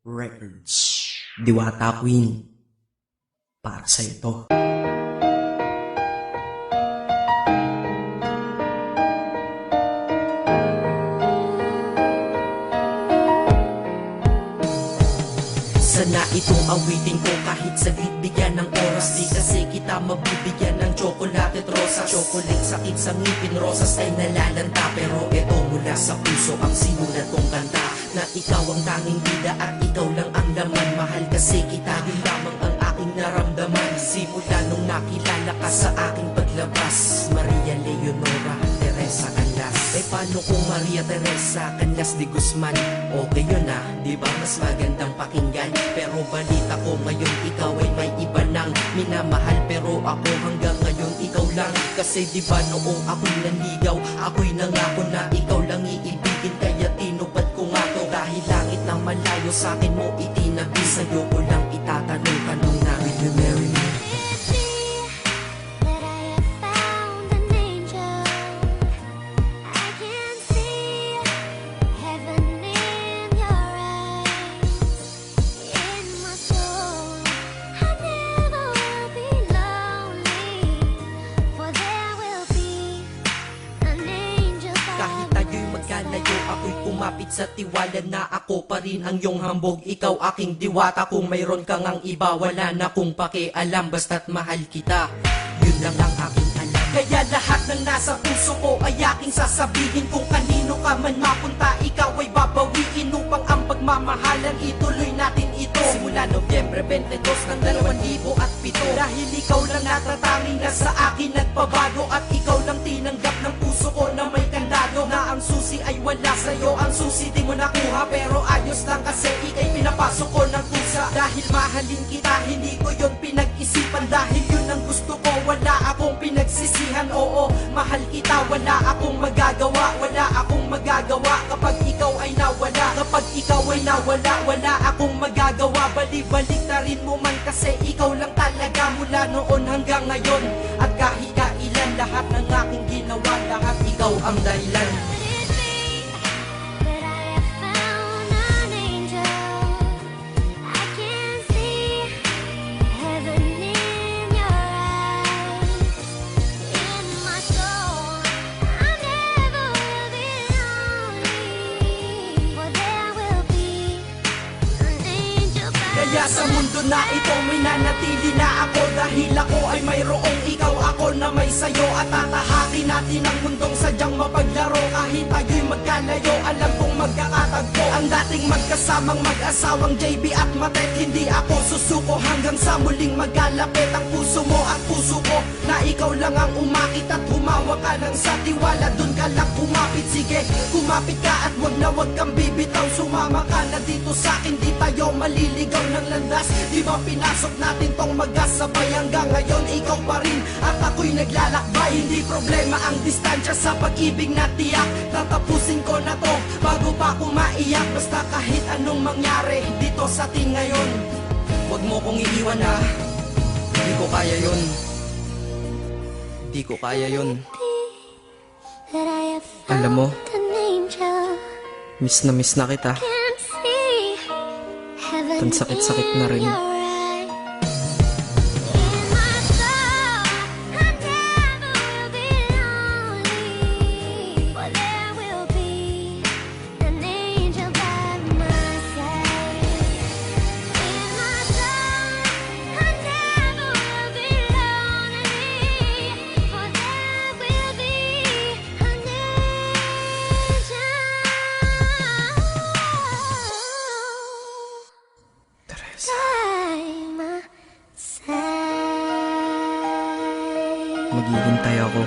Records. Diwata Queen. Para sa ito. Sana itong awitin ko kahit saglit bigyan ng oras. Di kasi kita mabibigyan ng tsokolate at rosas. Chocolate sakit sa ngipin, rosas ay nalalanta. Pero eto mula sa puso ang sinulat kong kanta, na ikaw ang tanging bida at ikaw lang ang laman. Mahal kasi kita, yun lamang ang aking naramdaman. Simula nung nakilala ka sa aking paglabas. Maria Leonora Teresa Canlas. Eh paano kung Maria Teresa Canlas de Guzman? Okay yun ah, di ba mas magandang pakinggan? Pero balita ko ngayon ikaw ay may iba nang minamahal. Pero ako hanggang ngayon ikaw lang. Kasi di ba noong ako'y nanligaw, ako'y nangako na ikaw lang iibigin. Kaya tinupad ko nga to, dahil langit na malayo sa akin mo itinabi. Sa'yo ko lang itatanong na, will you marry me? Ako'y kumapit sa tiwala na ako pa rin ang iyong hambog. Ikaw aking diwata, kung mayroon kang ang iba, wala na kung pakialam, basta't mahal kita. Yun lang ang aking alam. Kaya lahat ng nasa puso ko ay aking sasabihin. Kung kanino ka man mapunta, ikaw ay babawiin. Upang ang pagmamahalan ituloy natin ito. Simula Nobyembre 22 ng 2007. Dahil ikaw lang natatanging na sa akin nagpabago. At ikaw lang tinanggap ng puso ko na may kandado. Na ang susi ay wala sa'yo, ang susi di mo nakuha. Pero ayos lang kasi ikay pinapasok ko ng kusa. Dahil mahalin kita, hindi ko yon pinag-isipan. Dahil yun ang gusto ko, wala akong pinagsisihan. Oo, mahal kita, wala akong magagawa. Wala akong magagawa kapag ikaw ay nawala. Kapag ikaw ay nawala, wala akong magagawa. Balik-balik na rin mo man kasi ikaw lang talaga. Mula noon hanggang ngayon at kahit kailan, lahat ng aking ginawa, lahat ikaw ang dahilan. Kaya sa mundo na ito may nanatili na ako. Dahil ako ay mayroong ikaw, ako na may sayo. At tatahakin natin ang mundong sadyang mapaglaro. Kahit tayo'y magkalayo, alam kong magkakatagpo. Ang dating magkasamang mag-asawang JB at Matet. Hindi ako susuko hanggang sa muling magkalapit ang puso mo at puso ko. Na ikaw lang ang umakit at humawa ka lang sa tiwala. Dun ka lang kumapit, sige kumapit ka at wag na wag kang bibitaw. Sumama ka na dito sa'kin, di tayo maliligaw ng landas. Di ba pinasok natin tong magkasabay? Hanggang ngayon ikaw pa rin at ako'y naglalakbay. Hindi problema ang distansya sa pag-ibig na tiyak. Tatapusin ko na to bago pa ako maiyak. Basta kahit anong mangyari dito sa atin ngayon, wag mo kong iiwan ha. Di ko kaya yun. Di ko kaya yun. Alam mo, miss na kita. Tan sakit-sakit na rin. Maghihintay ako.